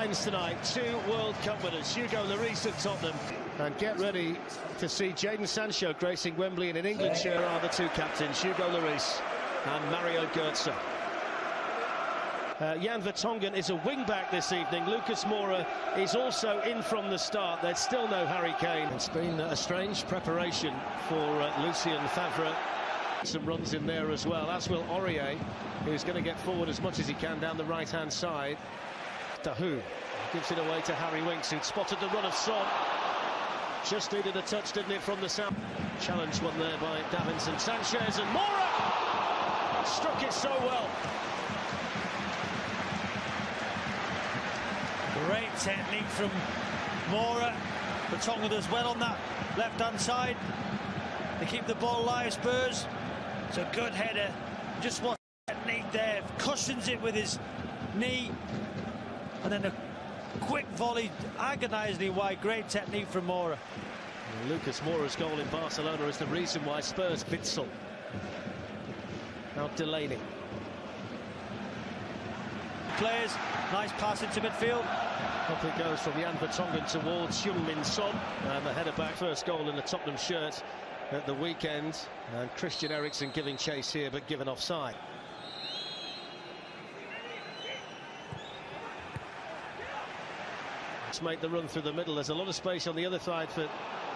headlines tonight. Two World Cup winners, Hugo Lloris at Tottenham. And get ready to see Jadon Sancho gracing Wembley in an England shirt are the two captains, Hugo Lloris and Mario Götze. Jan Vertonghen is a wing-back this evening. Lucas Moura is also in from the start. There's still no Harry Kane. It's been a strange preparation for Lucien Favre. Some runs in there as well, as will Aurier, who's going to get forward as much as he can down the right-hand side. Dahoud gives it away to Harry Winks, who'd spotted the run of Son. Just needed a touch, didn't it, from the south. Challenge one there by Davinson Sanchez, and Moura struck it so well. Great technique from Moura. Vertonghen does well on that left-hand side. They keep the ball alive, Spurs. It's a good header. Just watch the technique there. Cushions it with his knee. And then a quick volley, agonisingly wide. Great technique from Moura. Lucas Moura's goal in Barcelona is the reason why Spurs Witsel. Now Delaney. Players, nice pass into midfield. Up it goes from Jan Vertonghen towards Heung-min Son. And the header back, first goal in the Tottenham shirt at the weekend. And Christian Eriksen giving chase here, but given offside. Let's make the run through the middle. There's a lot of space on the other side for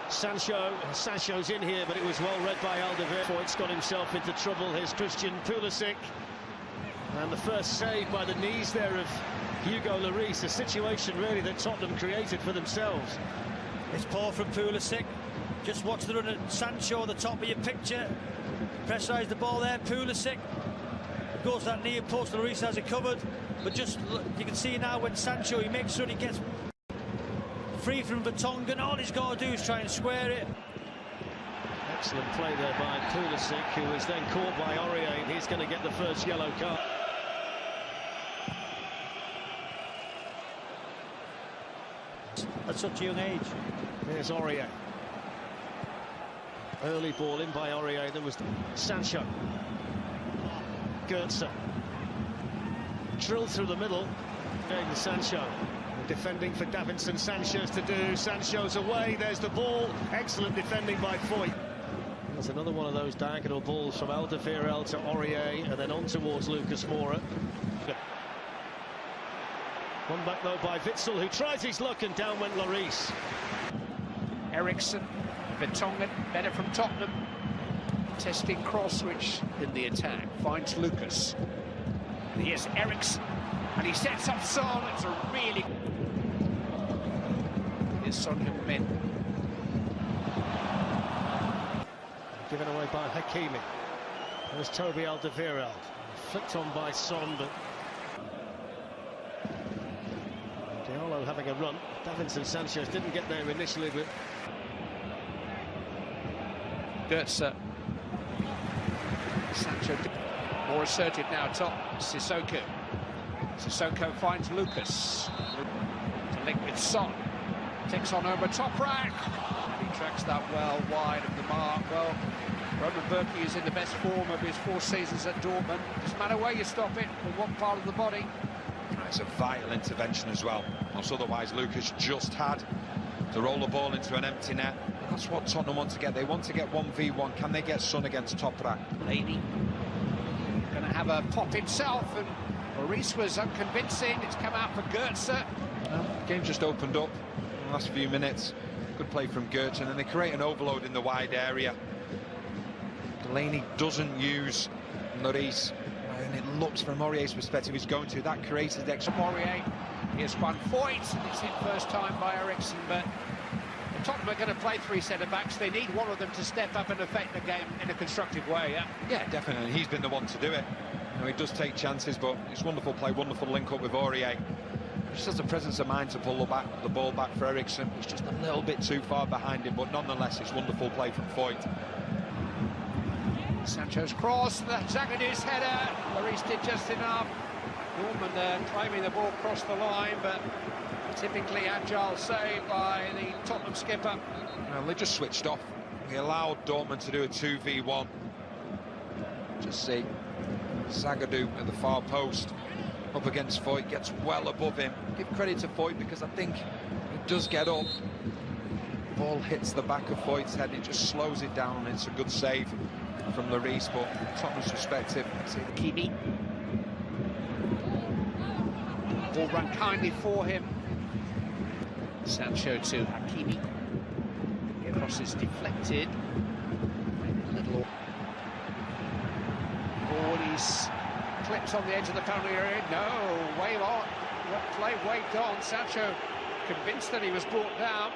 Sancho. Sancho's in here, but it was well read by Alderweireld. Foyt's got himself into trouble. Here's Christian Pulisic. And the first save by the knees there of Hugo Lloris, a situation really that Tottenham created for themselves. It's poor from Pulisic. Just watch the run at Sancho at the top of your picture. Pressurise the ball there, Pulisic. It goes to that near post, Lloris has it covered. But just look, you can see now when Sancho, he makes sure he gets free from Vertonghen. All he's got to do is try and square it. Excellent play there by Pulisic, who is then caught by Aurier. He's going to get the first yellow card. At such a young age. There's Aurier. Early ball in by Aurier. There was Sancho. Götze. Drilled through the middle. Jadon Sancho. Defending for Davinson Sanchez to do. Sancho's away. There's the ball. Excellent defending by Foyt. There's another one of those diagonal balls from Alderweireld to Aurier and then on towards Lucas Moura. One back though by Witsel, who tries his luck, and down went Lloris. Eriksen, Vertonghen, better from Tottenham. Testing cross switch in the attack, finds Lucas. And here's Eriksen, and he sets up Son. It's a really... Here's Son Heung-min. Given away by Hakimi. There's Toby Alderweireld. Flicked on by Son, but Diallo having a run. Davinson Sanchez didn't get there initially, but Götze. Sancho more assertive now top. Sissoko. Sissoko finds Lucas. To link with Son. Takes on over top rack. And he tracks that well wide of the mark. Well, Roman Bürki is in the best form of his 4 seasons at Dortmund. Doesn't matter where you stop it, or what part of the body. It's a vital intervention as well. Else otherwise Lucas just had to roll the ball into an empty net. That's what Tottenham want to get. They want to get 1v1. Can they get Son against Toprak? Laney going to have a pop himself, and Lloris was unconvincing. It's come out for Götze. Game's just opened up in the last few minutes. Good play from Götze, and then they create an overload in the wide area. Delaney doesn't use Lloris, and it looks from Aurier's perspective he's going to. That created extra. Aurier. Here's Van Foyt, and it's hit first time by Eriksen, but Tottenham are going to play 3 centre-backs. They need one of them to step up and affect the game in a constructive way, yeah? Yeah, definitely. He's been the one to do it. You know, he does take chances, but it's wonderful play, wonderful link-up with Aurier. Just has the presence of mind to pull the ball back for Eriksen. He's just a little bit too far behind him, but nonetheless, it's wonderful play from Foyt. Sancho's cross, Zaghaddou's header. Lloris did just enough. Norman claiming the ball across the line, but typically agile save by the Tottenham skipper. Well, they just switched off. They allowed Dortmund to do a 2v1. Just see Zagadou at the far post. up against Foyt, gets well above him. Give credit to Foyt because I think he does get up. Ball hits the back of Foyt's head, it just slows it down. It's a good save from Lloris, but Tottenham's perspective. Hakimi. Ball run kindly for him. Sancho to Hakimi. The cross is deflected. Little ball is clipped on the edge of the penalty area. No, wave on. Play waved on. Sancho convinced that he was brought down.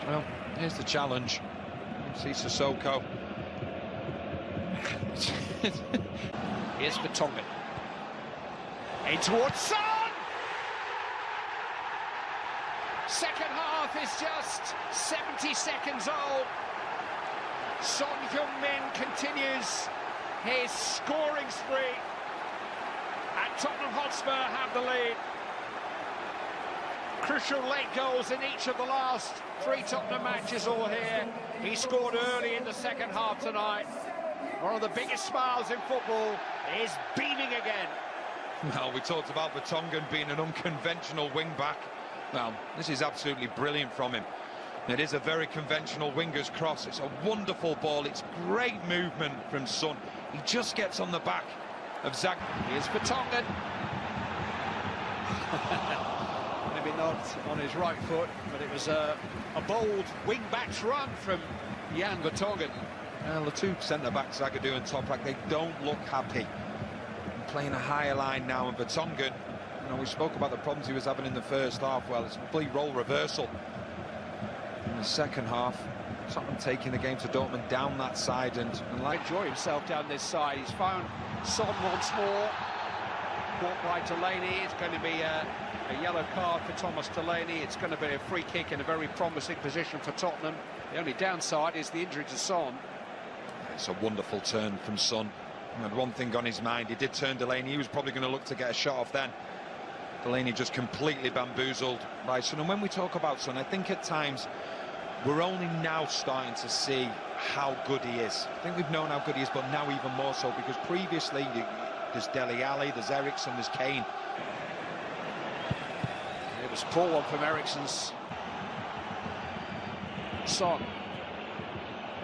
Well, here's the challenge. See Sissoko. Here's Vertonghen. In towards Son! Second half is just 70 seconds old. Son Heung-min continues his scoring spree. And Tottenham Hotspur have the lead. Crucial late goals in each of the last 3 Tottenham matches all here. He scored early in the second half tonight. One of the biggest smiles in football is beaming again. Well, we talked about Vertonghen being an unconventional wing-back. Well, this is absolutely brilliant from him. It is a very conventional winger's cross. It's a wonderful ball. It's great movement from Son. He just gets on the back of Zach. Here's Vertonghen. Maybe not on his right foot, but it was a bold wing-back's run from Jan Vertonghen. Well, the 2 centre-backs, Zagadou and Toprak, they don't look happy. Playing a higher line now, and Vertonghen, you know, we spoke about the problems he was having in the first half. Well, it's a complete role reversal in the second half. Tottenham taking the game to Dortmund down that side and like enjoy himself down this side. He's found Son once more. Caught by Delaney. It's going to be a yellow card for Thomas Delaney. It's going to be a free kick in a very promising position for Tottenham. The only downside is the injury to Son. It's a wonderful turn from Son. He had one thing on his mind. He did turn Delaney. He was probably going to look to get a shot off then. Delaney just completely bamboozled by Son. And when we talk about Son, I think at times we're only now starting to see how good he is. I think we've known how good he is, but now even more so, because previously there's Dele Alli, there's Eriksen, there's Kane. It was poor one from Eriksen's Son.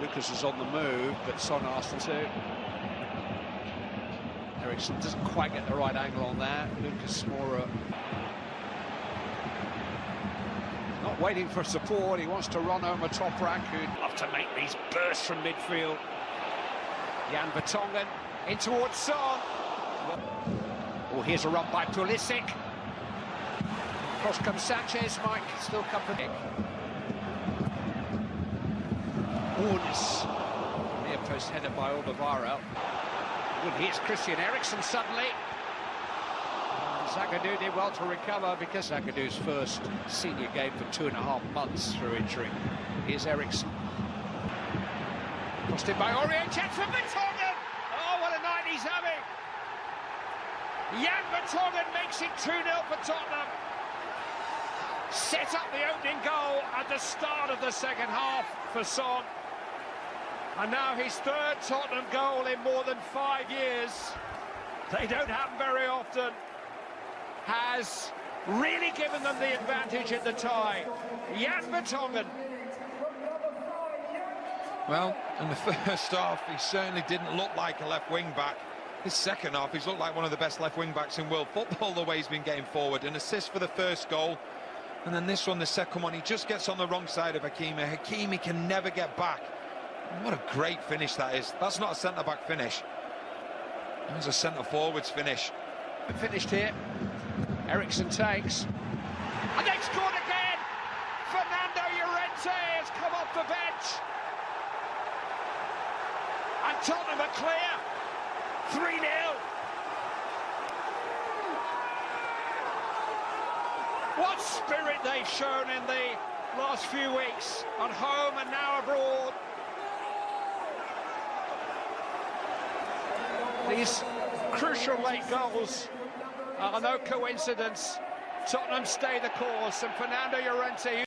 Lucas is on the move, but Son asked him to. Eriksen doesn't quite get the right angle on that. Lucas Moura not waiting for support. He wants to run over Toprak, who'd love to make these bursts from midfield. Jan Vertonghen in towards Son. Oh, here's a run by Pulisic. Cross comes Sanchez. Mike still come for Nick. Ornis. Near post header by Alderweireld. Good, here's Christian Eriksen suddenly. Zagadou did well to recover because Zagadou's first senior game for 2.5 months through injury. Here's Eriksen. Crossed in by Aurier, chance for Vertonghen! Oh, what a night he's having! Jan Vertonghen makes it 2-0 for Tottenham. Set up the opening goal at the start of the second half for Son. And now his 3rd Tottenham goal in more than 5 years. They don't happen very often. Has really given them the advantage in the tie. Jan Vertonghen. Well, in the first half, he certainly didn't look like a left wing-back. His second half, he's looked like one of the best left wing-backs in world football, the way he's been getting forward. An assist for the first goal. And then this one, the second one, he just gets on the wrong side of Hakimi. Hakimi can never get back. What a great finish that is. That's not a centre-back finish. That's a centre-forwards finish. Finished here. Eriksen takes. And they scored again! Fernando Llorente has come off the bench. And Tottenham are clear. 3-0. What spirit they've shown in the last few weeks, at home and now abroad. These crucial late goals are no coincidence. Tottenham stay the course, and Fernando Llorente